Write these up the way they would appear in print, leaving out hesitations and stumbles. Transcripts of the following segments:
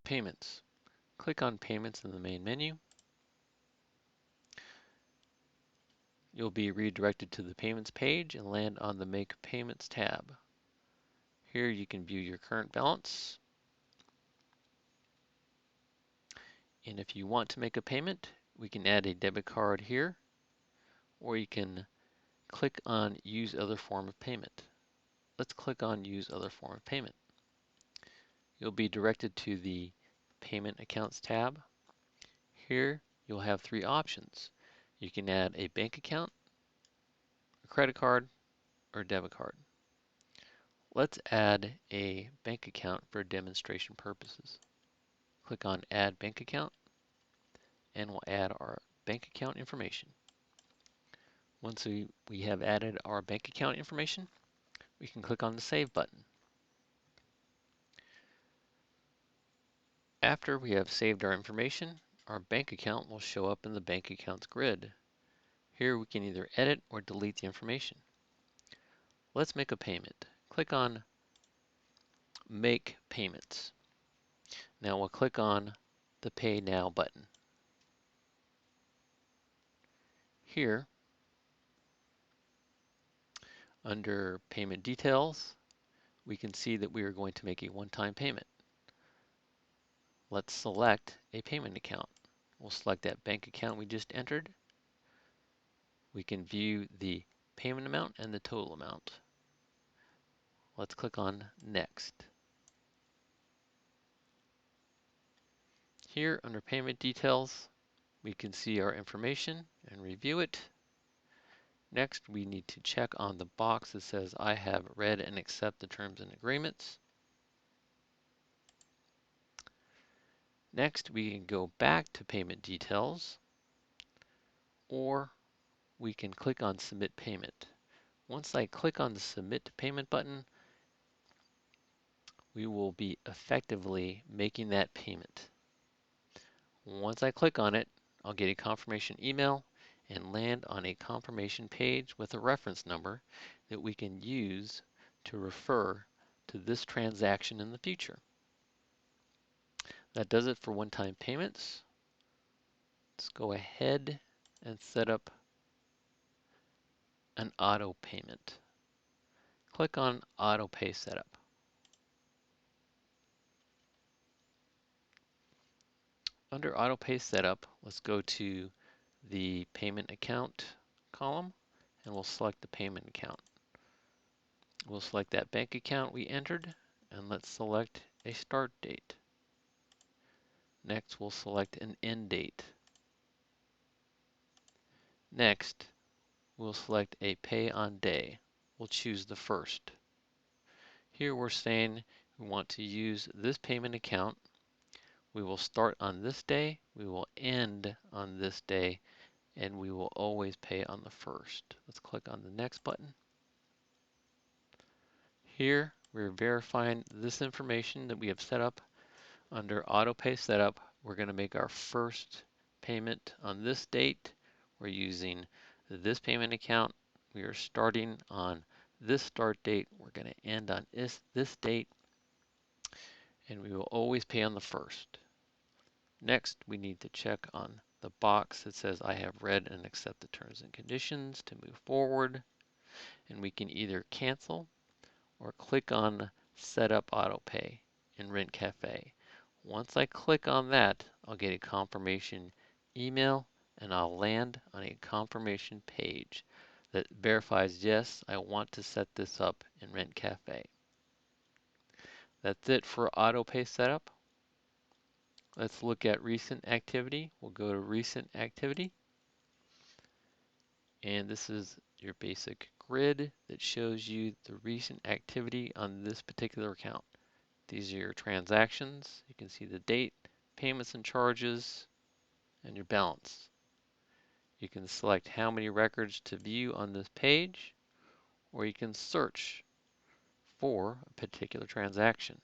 Payments. Click on Payments in the main menu. You'll be redirected to the Payments page and land on the Make Payments tab. Here you can view your current balance. And if you want to make a payment, we can add a debit card here, or you can click on Use Other Form of Payment. Let's click on Use Other Form of Payment. You'll be directed to the Payment Accounts tab. Here you'll have three options. You can add a bank account, a credit card, or a debit card. Let's add a bank account for demonstration purposes. Click on Add Bank Account, and we'll add our bank account information. Once we have added our bank account information, we can click on the Save button. After we have saved our information, our bank account will show up in the Bank Accounts grid. Here we can either edit or delete the information. Let's make a payment. Click on Make Payments. Now we'll click on the Pay Now button. Here, under Payment Details, we can see that we are going to make a one-time payment. Let's select a payment account. We'll select that bank account we just entered. We can view the payment amount and the total amount. Let's click on Next. Here under Payment Details, we can see our information and review it. Next, we need to check on the box that says I have read and accept the terms and agreements. Next, we can go back to Payment Details, or we can click on Submit Payment. Once I click on the Submit Payment button, we will be effectively making that payment. Once I click on it, I'll get a confirmation email and land on a confirmation page with a reference number that we can use to refer to this transaction in the future. That does it for one-time payments. Let's go ahead and set up an auto payment. Click on AutoPay Setup. Under AutoPay Setup, let's go to the Payment Account column, and we'll select the payment account. We'll select that bank account we entered, and let's select a start date. Next, we'll select an end date. Next, we'll select a pay on day. We'll choose the first. Here we're saying we want to use this payment account. We will start on this day, we will end on this day, and we will always pay on the first. Let's click on the Next button. Here, we're verifying this information that we have set up under AutoPay Setup. We're going to make our first payment on this date. We're using this payment account. We are starting on this start date. We're going to end on this date, and we will always pay on the first. Next, we need to check on the box that says I have read and accept the terms and conditions to move forward, and we can either cancel or click on Set Up AutoPay in RentCafe. Once I click on that, I'll get a confirmation email, and I'll land on a confirmation page that verifies, yes, I want to set this up in RentCafe. That's it for AutoPay Setup. Let's look at recent activity. We'll go to recent activity. And this is your basic grid that shows you the recent activity on this particular account. These are your transactions. You can see the date, payments and charges, and your balance. You can select how many records to view on this page, or you can search for a particular transaction.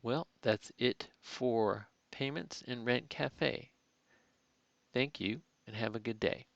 Well, that's it for payments in RentCafe. Thank you and have a good day.